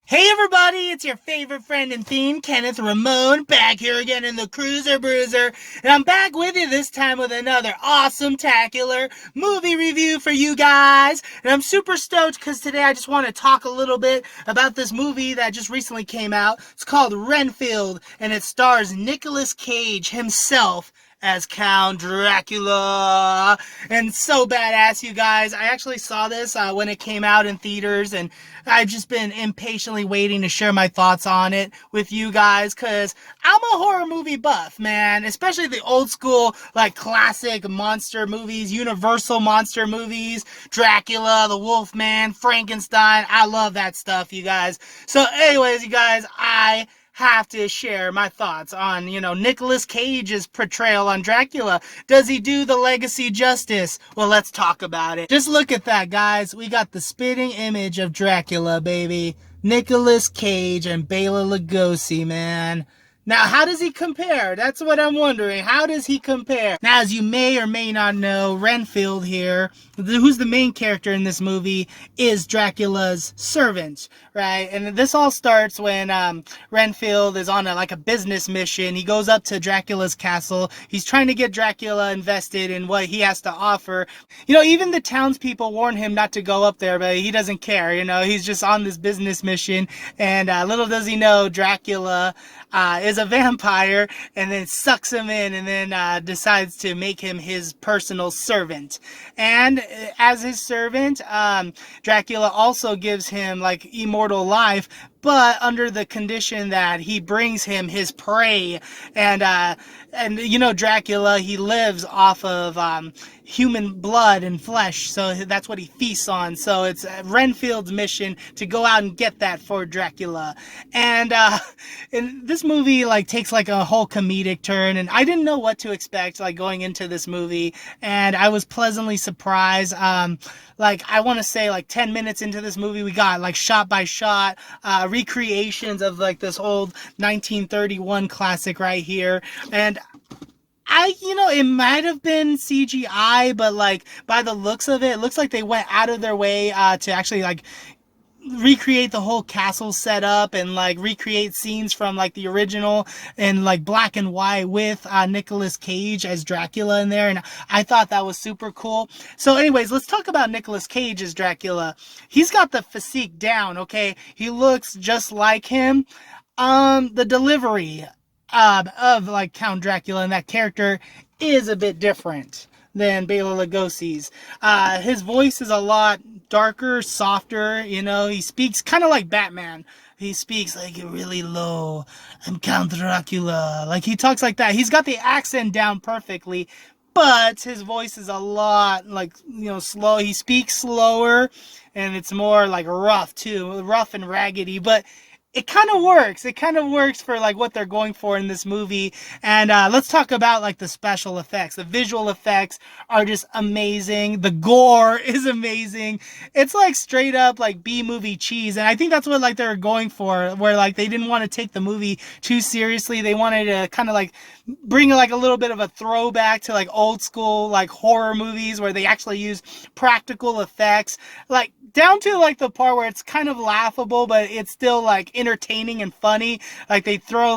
Hey everybody, it's your favorite friend and theme, Kenneth Ramon, back here again in the Cruiser Bruiser, and I'm back with you this time with another awesome-tacular movie review for you guys, and I'm super stoked because today I just want to talk a little bit about this movie that just recently came out. It's called Renfield, and it stars Nicolas Cage himself as Count Dracula, and so badass, you guys. I actually saw this when it came out in theaters, and I've just been impatiently waiting to share my thoughts on it with you guys, because I'm a horror movie buff, man, especially the old school, like, classic monster movies, Universal monster movies, Dracula, the Wolfman, Frankenstein. I love that stuff, you guys. So anyways, you guys, I have to share my thoughts on, Nicolas Cage's portrayal on Dracula. Does he do the legacy justice? Well, let's talk about it. Just look at that, guys. We got the spitting image of Dracula, baby. Nicolas Cage and Bela Lugosi, man. Now, how does he compare? That's what I'm wondering. How does he compare? Now, as you may or may not know, Renfield here, who's the main character in this movie, is Dracula's servant, right? And this all starts when Renfield is on a business mission. He goes up to Dracula's castle. He's trying to get Dracula invested in what he has to offer. Even the townspeople warn him not to go up there, but he doesn't care. He's just on this business mission. And little does he know, Dracula is a vampire, and then sucks him in, and then decides to make him his personal servant. And as his servant, Dracula also gives him immortal life, but under the condition that he brings him his prey. And Dracula, he lives off of human blood and flesh, so that's what he feasts on. So it's Renfield's mission to go out and get that for Dracula. And this movie takes a whole comedic turn, and I didn't know what to expect going into this movie, and I was pleasantly surprised. I want to say 10 minutes into this movie, we got shot by shot recreations of this old 1931 classic right here. And it might have been CGI, but by the looks of it, it looks like they went out of their way to actually recreate the whole castle setup and recreate scenes from the original in black and white with Nicolas Cage as Dracula in there, and I thought that was super cool. So anyways, let's talk about Nicolas Cage as Dracula. He's got the physique down, okay? He looks just like him. The delivery of Count Dracula and that character is a bit different than Bela Lugosi's. His voice is a lot darker, softer, he speaks kind of like Batman. He speaks really low. I'm Count Dracula. He talks like that. He's got the accent down perfectly, but his voice is a lot slow. He speaks slower, and it's more rough too, rough and raggedy, but it kind of works. It kind of works for what they're going for in this movie. And let's talk about the special effects. The visual effects are just amazing. The gore is amazing. It's straight up B-movie cheese. And I think that's what they were going for, where they didn't want to take the movie too seriously. They wanted to kind of bring a little bit of a throwback to old school horror movies where they actually use practical effects, down to the part where it's kind of laughable, but it's still entertaining and funny. They throw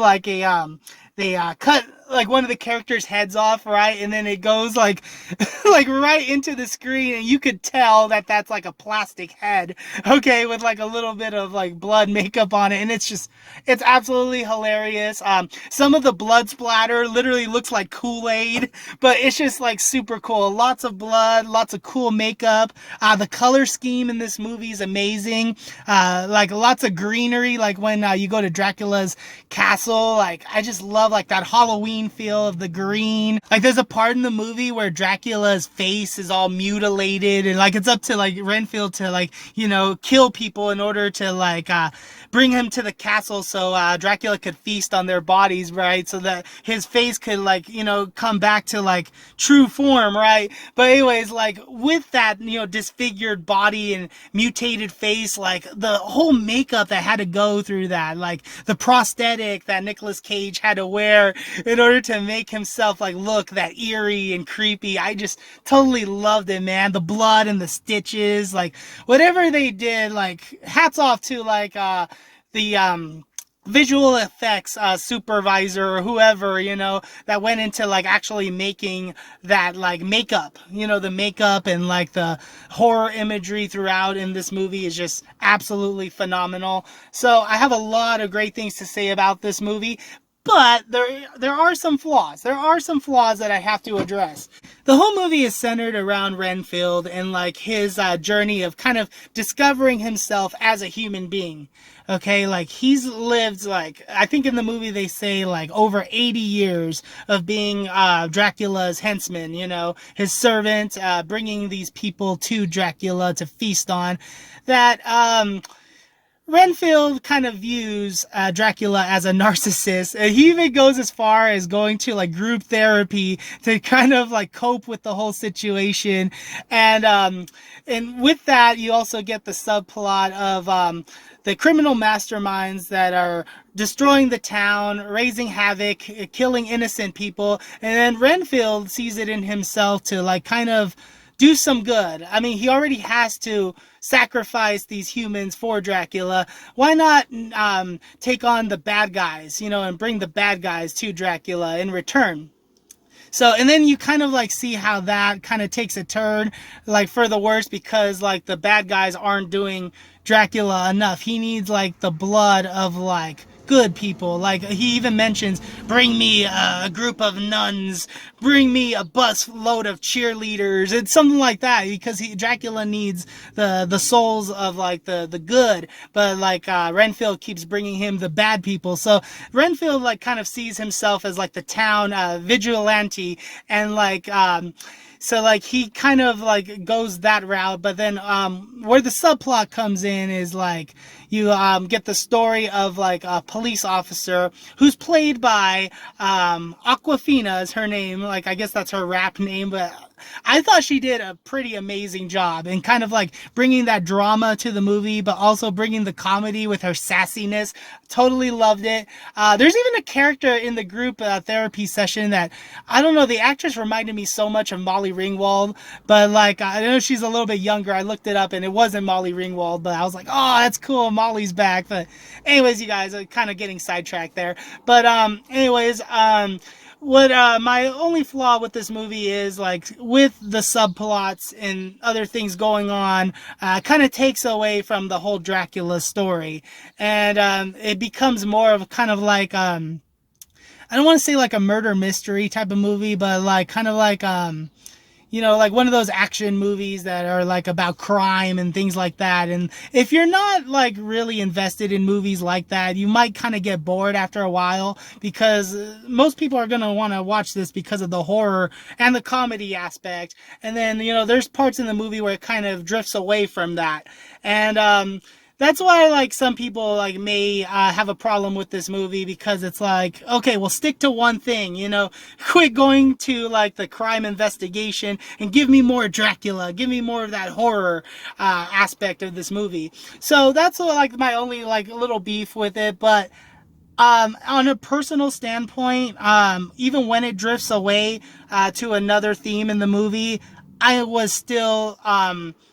they cut one of the characters' heads off, right? And then it goes right into the screen, and you could tell that that's a plastic head, okay, with a little bit of blood makeup on it, and it's absolutely hilarious. Some of the blood splatter literally looks like Kool-Aid, but it's just super cool. Lots of blood, lots of cool makeup. The color scheme in this movie is amazing. Lots of greenery, when you go to Dracula's castle. I just love that Halloween feel of the green. There's a part in the movie where Dracula's face is all mutilated, and it's up to Renfield to kill people in order to bring him to the castle so Dracula could feast on their bodies, right? So that his face could come back to true form, right? But anyways, with that disfigured body and mutated face, the whole makeup that had to go through that, the prosthetic that Nicolas Cage had to wear in order to make himself look that eerie and creepy. I just totally loved it, man. The blood and the stitches, whatever they did, hats off to visual effects supervisor or whoever, that went into like actually making that like makeup, the makeup and like the horror imagery throughout in this movie is just absolutely phenomenal. So I have a lot of great things to say about this movie. But there are some flaws. There are some flaws that I have to address. The whole movie is centered around Renfield and like his journey of kind of discovering himself as a human being. Okay, like he's lived like, I think in the movie they say like over 80 years of being Dracula's henchman, his servant, bringing these people to Dracula to feast on. That Renfield kind of views Dracula as a narcissist. And he even goes as far as going to like group therapy to kind of like cope with the whole situation. And with that, you also get the subplot of the criminal masterminds that are destroying the town, raising havoc, killing innocent people. And then Renfield sees it in himself to like kind of do some good. I mean, he already has to sacrifice these humans for Dracula. Why not take on the bad guys, and bring the bad guys to Dracula in return? So, and then you kind of like see how that kind of takes a turn, like for the worse, because like the bad guys aren't doing Dracula enough. He needs like the blood of like good people. Like he even mentions, bring me a group of nuns, bring me a bus load of cheerleaders. It's something like that, because Dracula needs the souls of like the good, but like Renfield keeps bringing him the bad people. So Renfield like kind of sees himself as like the town vigilante, and like so like he kind of like goes that route. But then where the subplot comes in is like you get the story of like a police officer who's played by Aquafina is her name. Like I guess that's her rap name, but I thought she did a pretty amazing job in kind of like bringing that drama to the movie, but also bringing the comedy with her sassiness. Totally loved it. There's even a character in the group therapy session that, I don't know, the actress reminded me so much of Molly Ringwald, but like, I know she's a little bit younger. I looked it up and it wasn't Molly Ringwald, but I was like, oh, that's cool. Molly's back. But anyways, you guys are kind of getting sidetracked there. But what my only flaw with this movie is, like, with the subplots and other things going on, kind of takes away from the whole Dracula story, and it becomes more of kind of like I don't want to say like a murder mystery type of movie, but like kind of like like one of those action movies that are like about crime and things like that. And if you're not like really invested in movies like that, you might kind of get bored after a while, because most people are going to want to watch this because of the horror and the comedy aspect. And then, there's parts in the movie where it kind of drifts away from that. And, that's why, like, some people, like, may have a problem with this movie, because it's like, okay, well, stick to one thing, quit going to, like, the crime investigation and give me more Dracula, give me more of that horror aspect of this movie. So that's, like, my only, like, little beef with it. But on a personal standpoint, even when it drifts away to another theme in the movie, I was still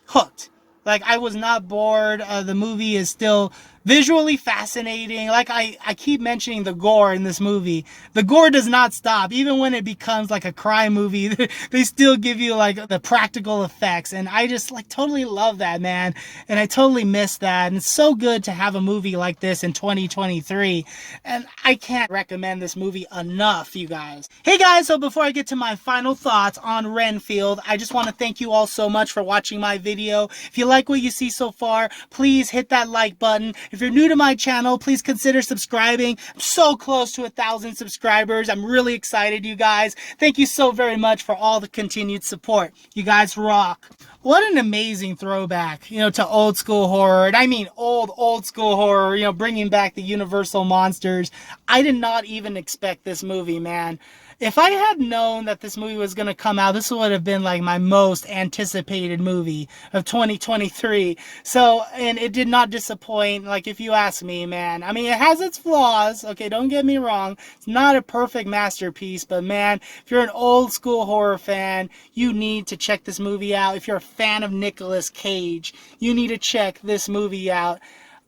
hooked. Like, I was not bored. The movie is still visually fascinating. Like, I keep mentioning the gore in this movie. The gore does not stop. Even when it becomes like a crime movie, they still give you like the practical effects. And I just like totally love that, man. And I totally miss that. And it's so good to have a movie like this in 2023. And I can't recommend this movie enough, you guys. Hey guys, so before I get to my final thoughts on Renfield, I just want to thank you all so much for watching my video. If you like what you see so far, please hit that like button. If you're new to my channel, please consider subscribing. I'm so close to 1,000 subscribers. I'm really excited, you guys. Thank you so very much for all the continued support. You guys rock. What an amazing throwback, to old school horror. And I mean old school horror, bringing back the Universal monsters. I did not even expect this movie, man. If I had known that this movie was going to come out, this would have been like my most anticipated movie of 2023. So, and it did not disappoint, like, if you ask me, man. I mean, it has its flaws, okay, don't get me wrong. It's not a perfect masterpiece, but man, if you're an old school horror fan, you need to check this movie out. If you're a fan of Nicolas Cage, you need to check this movie out.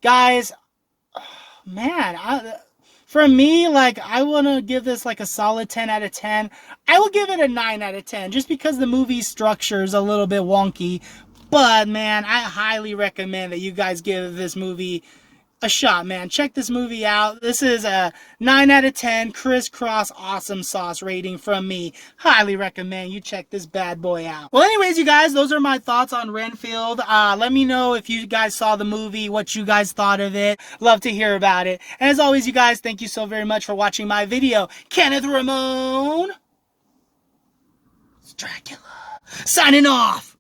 Guys, Man, for me, like, I want to give this like a solid 10 out of 10. I will give it a 9 out of 10 just because the movie structure is a little bit wonky. But, man, I highly recommend that you guys give this movie a shot, man. Check this movie out. This is a 9 out of 10 crisscross awesome sauce rating from me. Highly recommend you check this bad boy out. Well, anyways, you guys, those are my thoughts on Renfield. Let me know if you guys saw the movie, what you guys thought of it. Love to hear about it. And as always, you guys, thank you so very much for watching my video. Kenneth Ramon, Dracula, signing off.